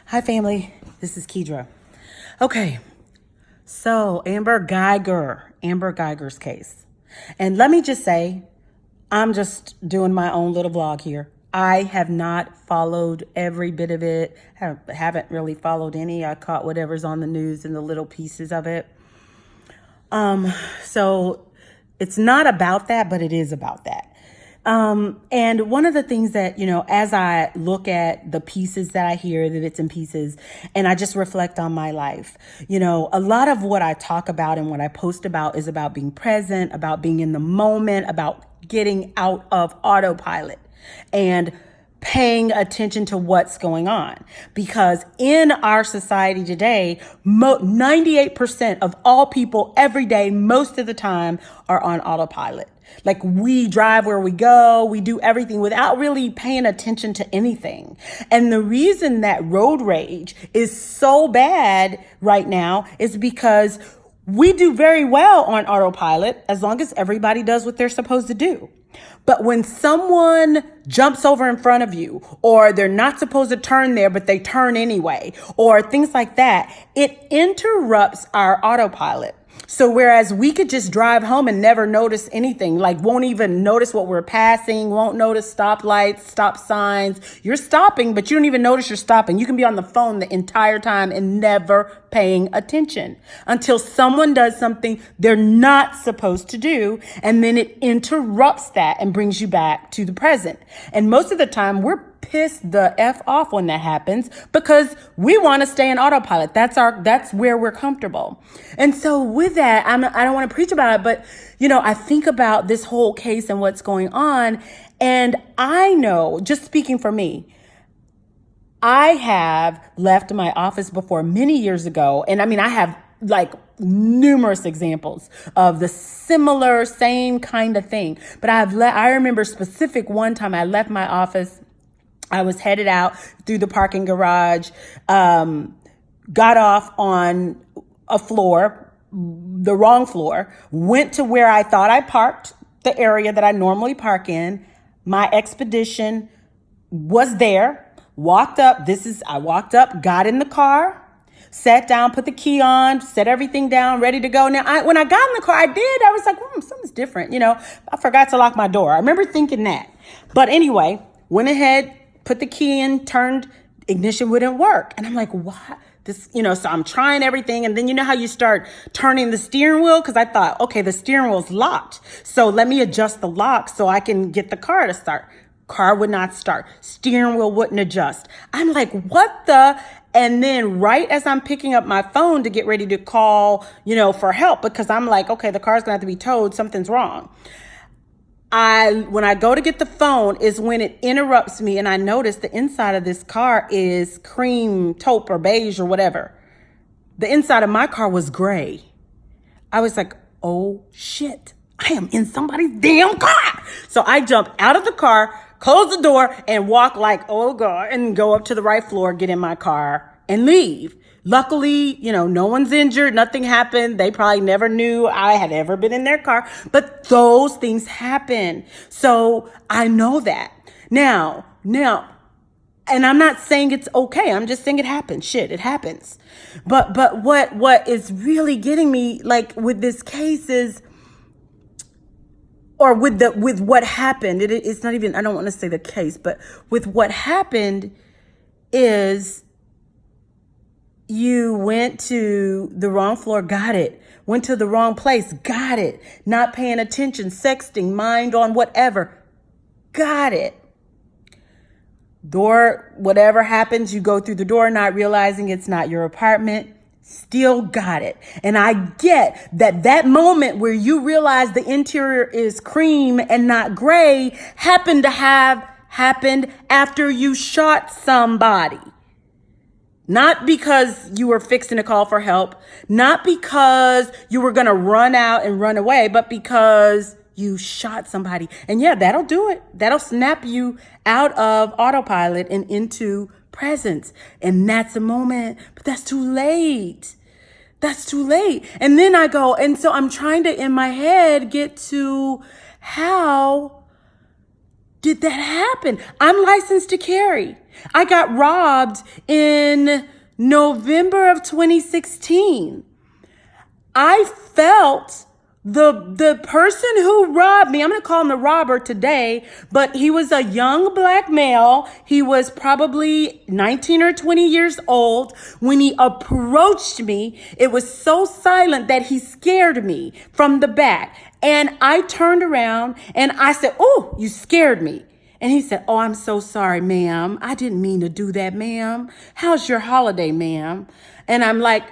Hi, family. This is Kedra. Okay, so Amber Guyger's case. And let me just say, I'm just doing my own little vlog here. I have not followed every bit of it. Haven't really followed any. I caught whatever's on the news and the little pieces of it. So it's not about that, but it is about that. And one of the things that, as I look at the pieces that I hear, the bits and pieces, and I just reflect on my life, a lot of what I talk about and what I post about is about being present, about being in the moment, about getting out of autopilot and paying attention to what's going on. Because in our society today, 98% of all people every day, most of the time, are on autopilot. Like, we drive where we go, we do everything without really paying attention to anything. And the reason that road rage is so bad right now is because we do very well on autopilot as long as everybody does what they're supposed to do. But when someone jumps over in front of you, or they're not supposed to turn there, but they turn anyway, or things like that, it interrupts our autopilot. So whereas we could just drive home and never notice anything, like won't even notice what we're passing, won't notice stoplights, stop signs. You're stopping, but you don't even notice you're stopping. You can be on the phone the entire time and never paying attention until someone does something they're not supposed to do. And then it interrupts that and brings you back to the present. And most of the time we're pissed the F off when that happens because we want to stay in autopilot. That's where we're comfortable. And so with that, I don't want to preach about it, but I think about this whole case and what's going on. And I know, just speaking for me, I have left my office before many years ago. And I have like numerous examples of the same kind of thing. But I remember specific one time I left my office. I was headed out through the parking garage, got off on a floor, the wrong floor, went to where I thought I parked, the area that I normally park in. My expedition was there, walked up, got in the car, sat down, put the key on, set everything down, ready to go. Now, when I got in the car, I was like, something's different. I forgot to lock my door. I remember thinking that. But anyway, went ahead, put the key in, turned, ignition wouldn't work. And I'm like, what? So I'm trying everything. And then how you start turning the steering wheel? Because I thought, okay, the steering wheel's locked. So let me adjust the lock so I can get the car to start. Car would not start. Steering wheel wouldn't adjust. I'm like, what the? And then right as I'm picking up my phone to get ready to call, for help, because I'm like, okay, the car's gonna have to be towed. Something's wrong. When I go to get the phone is when it interrupts me, and I notice the inside of this car is cream, taupe, or beige or whatever. The inside of my car was gray. I was like, oh shit, I am in somebody's damn car. So I jump out of the car, close the door, and walk like, oh God, and go up to the right floor, get in my car, and leave. Luckily, no one's injured. Nothing happened. They probably never knew I had ever been in their car, but those things happen. So I know that now, and I'm not saying it's okay. I'm just saying it happens. Shit, it happens. But what is really getting me, like with this case is, or with what happened, it's not even, I don't want to say the case, but with what happened is, you went to the wrong floor, got it. Went to the wrong place, got it. Not paying attention, sexting, mind on whatever, got it. Door, whatever happens, you go through the door not realizing it's not your apartment, still got it. And I get that moment where you realize the interior is cream and not gray happened after you shot somebody. Not because you were fixing to call for help, not because you were going to run out and run away, but because you shot somebody. And yeah, that'll do it. That'll snap you out of autopilot and into presence. And that's a moment, but that's too late. That's too late. And then I go, and so I'm trying to, in my head, get to how did that happen? I'm licensed to carry. I got robbed in November of 2016. I felt the person who robbed me, I'm going to call him the robber today, but he was a young black male. He was probably 19 or 20 years old. When he approached me, it was so silent that he scared me from the back. And I turned around and I said, "Oh, you scared me." And he said, "Oh, I'm so sorry, ma'am. I didn't mean to do that, ma'am. How's your holiday, ma'am?" And I'm like,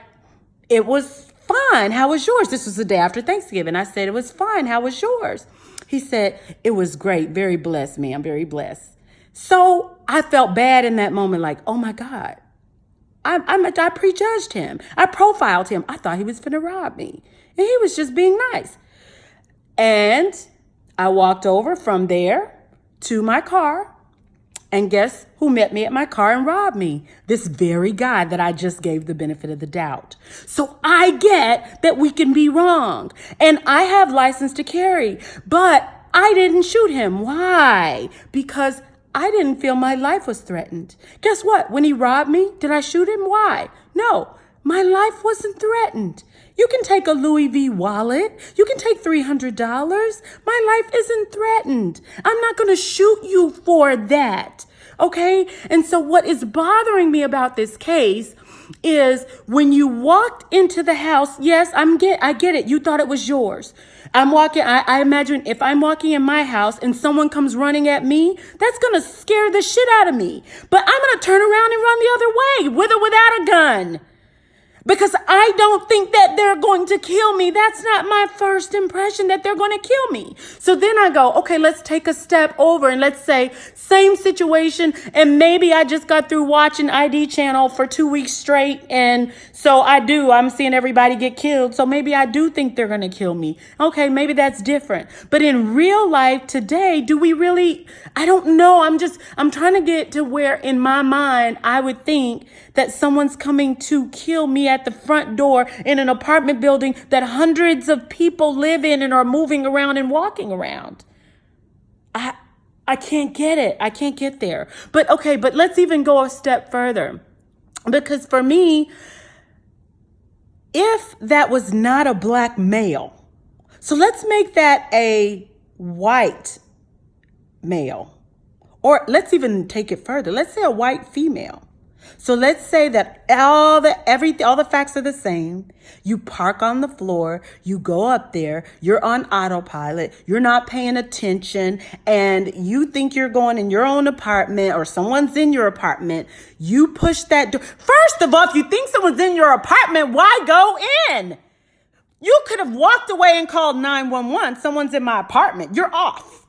"It was fine. How was yours?" This was the day after Thanksgiving. I said, "It was fine. How was yours?" He said, "It was great. Very blessed, ma'am. Very blessed." So I felt bad in that moment, like, oh my God, I prejudged him. I profiled him. I thought he was finna rob me. And he was just being nice. And I walked over from there to my car. And guess who met me at my car and robbed me? This very guy that I just gave the benefit of the doubt. So I get that we can be wrong. And I have license to carry, but I didn't shoot him. Why? Because I didn't feel my life was threatened. Guess what? When he robbed me, did I shoot him? Why? No, my life wasn't threatened. You can take a Louis V wallet. You can take $300. My life isn't threatened. I'm not going to shoot you for that. Okay? And so what is bothering me about this case is when you walked into the house, yes, I get it. You thought it was yours. I imagine if I'm walking in my house and someone comes running at me, that's going to scare the shit out of me. But I'm going to turn around and run the other way, with or without a gun. Because I don't think that they're going to kill me. That's not my first impression, that they're going to kill me. So then I go, okay, let's take a step over and let's say same situation. And maybe I just got through watching ID channel for 2 weeks straight. And so I'm seeing everybody get killed. So maybe I do think they're going to kill me. Okay, maybe that's different. But in real life today, do we really? I don't know. I'm trying to get to where in my mind, I would think that someone's coming to kill me at the front door in an apartment building that hundreds of people live in and are moving around and walking around. I can't get it. I can't get there. But okay, but let's even go a step further. Because for me, if that was not a black male, so let's make that a white male, or let's even take it further. Let's say a white female. So let's say that all the facts are the same. You park on the floor, you go up there, you're on autopilot, you're not paying attention, and you think you're going in your own apartment or someone's in your apartment. You push that door. First of all, if you think someone's in your apartment, why go in? You could have walked away and called 911. Someone's in my apartment. You're off.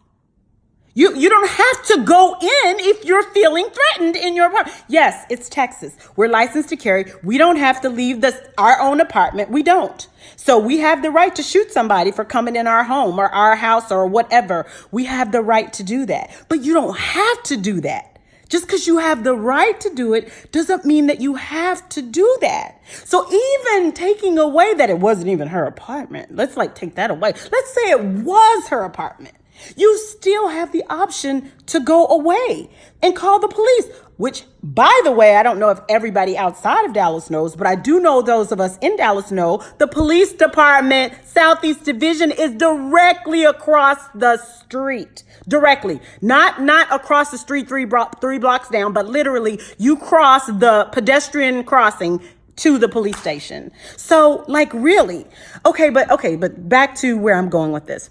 You don't have to go in if you're feeling threatened in your apartment. Yes, it's Texas. We're licensed to carry. We don't have to leave our own apartment. We don't. So we have the right to shoot somebody for coming in our home or our house or whatever. We have the right to do that. But you don't have to do that. Just because you have the right to do it doesn't mean that you have to do that. So even taking away that it wasn't even her apartment, let's take that away. Let's say it was her apartment. You still have the option to go away and call the police, which, by the way, I don't know if everybody outside of Dallas knows, but I do know those of us in Dallas know the police department, Southeast Division, is directly across the street. Directly. Not across the street three blocks down, but literally you cross the pedestrian crossing to the police station. So really. Okay, but back to where I'm going with this.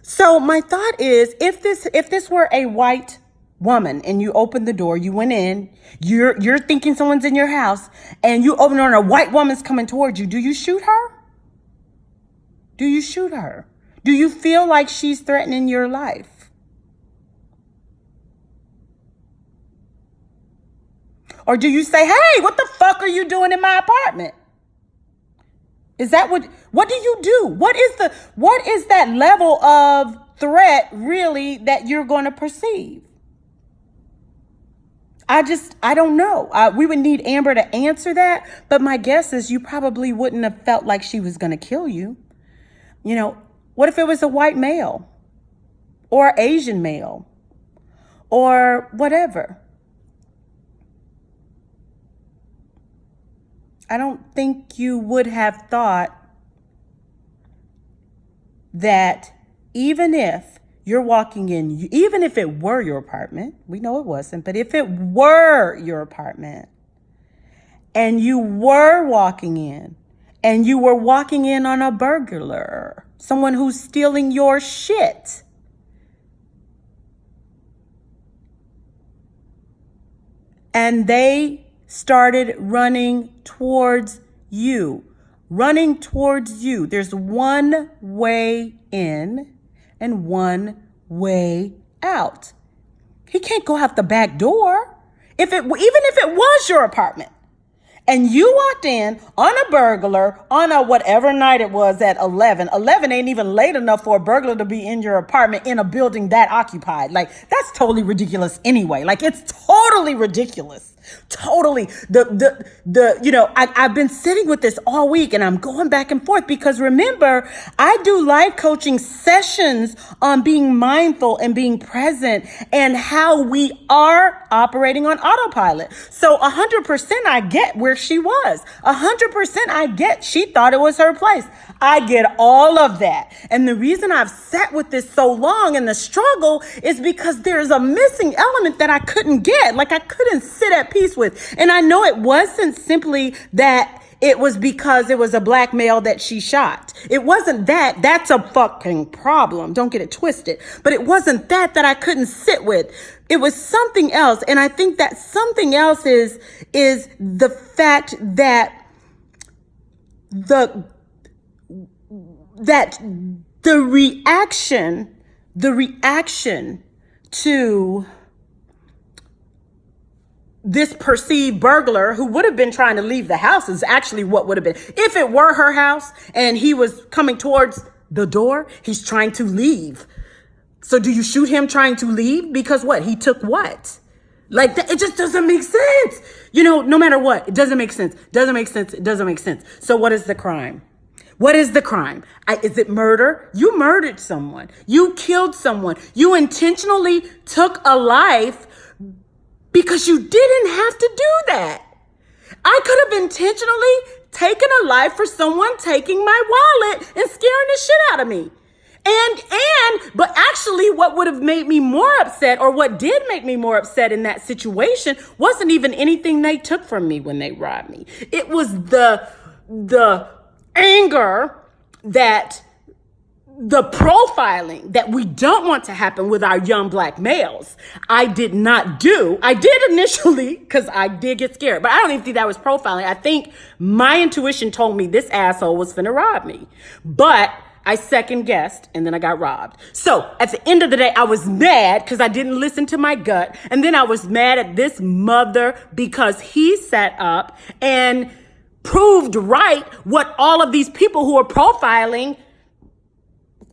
So my thought is, if this were a white woman and you opened the door, you went in, you're thinking someone's in your house, and you open the door and a white woman's coming towards you, do you shoot her? Do you shoot her? Do you feel like she's threatening your life? Or do you say, "Hey, what the fuck are you doing in my apartment"? Is that what do you do? What is that level of threat really that you're going to perceive? I don't know. We would need Amber to answer that. But my guess is you probably wouldn't have felt like she was going to kill you. What if it was a white male or Asian male or whatever. I don't think you would have thought that even if you're walking in, even if it were your apartment, we know it wasn't, but if it were your apartment and you were walking in and you were walking in on a burglar, someone who's stealing your shit, and they started running towards you. There's one way in and one way out. He can't go out the back door. Even if it was your apartment and you walked in on a burglar on a whatever night it was at 11 ain't even late enough for a burglar to be in your apartment in a building that occupied. Like, that's totally ridiculous anyway. Like, it's totally ridiculous. Totally. I've been sitting with this all week and I'm going back and forth because remember, I do life coaching sessions on being mindful and being present and how we are operating on autopilot. So 100% I get where she was. 100% I get she thought it was her place. I get all of that. And the reason I've sat with this so long and the struggle is because there's a missing element that I couldn't get. Like, I couldn't sit at peace with. And I know it wasn't simply that it was because it was a black male that she shot. It wasn't that. That's a fucking problem. Don't get it twisted. But it wasn't that I couldn't sit with. It was something else. And I think that something else is the fact that the reaction to this perceived burglar who would have been trying to leave the house is actually what would have been. If it were her house and he was coming towards the door, he's trying to leave. So do you shoot him trying to leave? Because what? He took what? Like, it just doesn't make sense. No matter what, it doesn't make sense. It doesn't make sense. So what is the crime? What is the crime? Is it murder? You murdered someone. You killed someone. You intentionally took a life because you didn't have to do that. I could have intentionally taken a life for someone taking my wallet and scaring the shit out of me. But actually what would have made me more upset, or what did make me more upset in that situation, wasn't even anything they took from me when they robbed me. It was the anger, that the profiling that we don't want to happen with our young black males. I did not do. I did initially because I did get scared, but I don't even think that was profiling. I think my intuition told me this asshole was finna rob me, but I second guessed and then I got robbed. So at the end of the day, I was mad because I didn't listen to my gut. And then I was mad at this mother because he sat up and proved right what all of these people who are profiling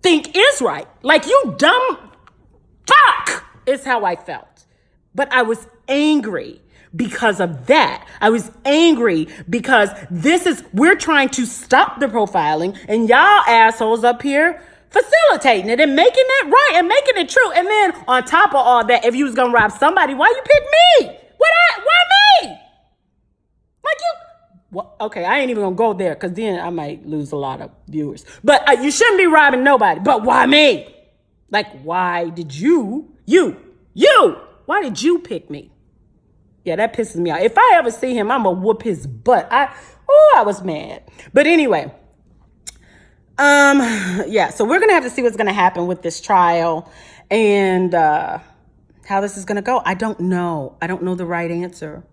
think is right. Like, you dumb fuck is how I felt. But I was angry because of that. I was angry because we're trying to stop the profiling and y'all assholes up here facilitating it and making it right and making it true. And then on top of all that, if you was gonna rob somebody, why you pick me? Why me? Like, you. Well, okay, I ain't even gonna go there because then I might lose a lot of viewers. But you shouldn't be robbing nobody. But why me? Like, why did you, why did you pick me? Yeah, that pisses me off. If I ever see him, I'm gonna whoop his butt. I was mad. But anyway, yeah, so we're gonna have to see what's gonna happen with this trial and how this is gonna go. I don't know. I don't know the right answer.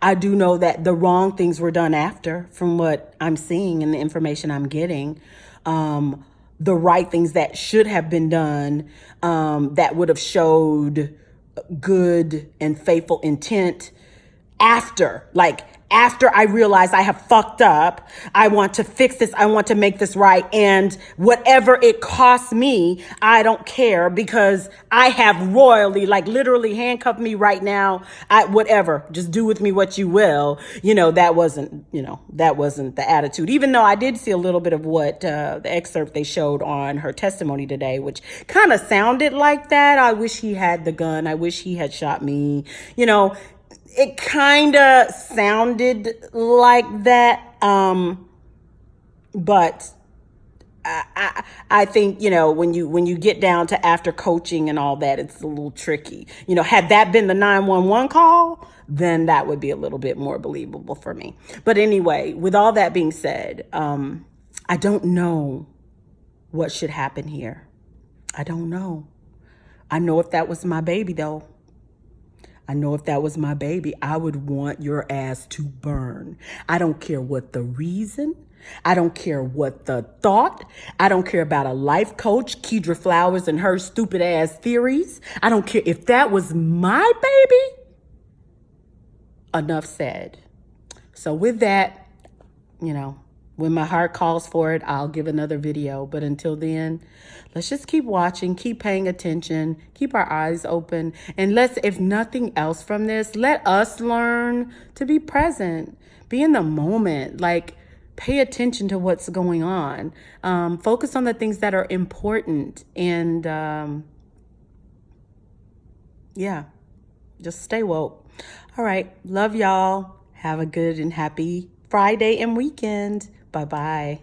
I do know that the wrong things were done after, from what I'm seeing and the information I'm getting. The right things that should have been done, that would have showed good and faithful intent after after I realize I have fucked up, I want to fix this. I want to make this right. And whatever it costs me, I don't care because I have royally, like literally handcuffed me right now. Whatever, just do with me what you will. That wasn't the attitude, even though I did see a little bit of what the excerpt they showed on her testimony today, which kind of sounded like that. I wish he had the gun. I wish he had shot me. It kind of sounded like that. But I think, when you get down to after coaching and all that, it's a little tricky. Had that been the 911 call, then that would be a little bit more believable for me. But anyway, with all that being said, I don't know what should happen here. I don't know. I know if that was my baby, though. I know if that was my baby, I would want your ass to burn. I don't care what the reason. I don't care what the thought. I don't care about a life coach, Kedra Flowers, and her stupid ass theories. I don't care if that was my baby. Enough said. So with that, when my heart calls for it, I'll give another video. But until then, let's just keep watching, keep paying attention, keep our eyes open. And let's, if nothing else from this, let us learn to be present, be in the moment, like pay attention to what's going on. Focus on the things that are important. And just stay woke. All right. Love y'all. Have a good and happy Friday and weekend. Bye-bye.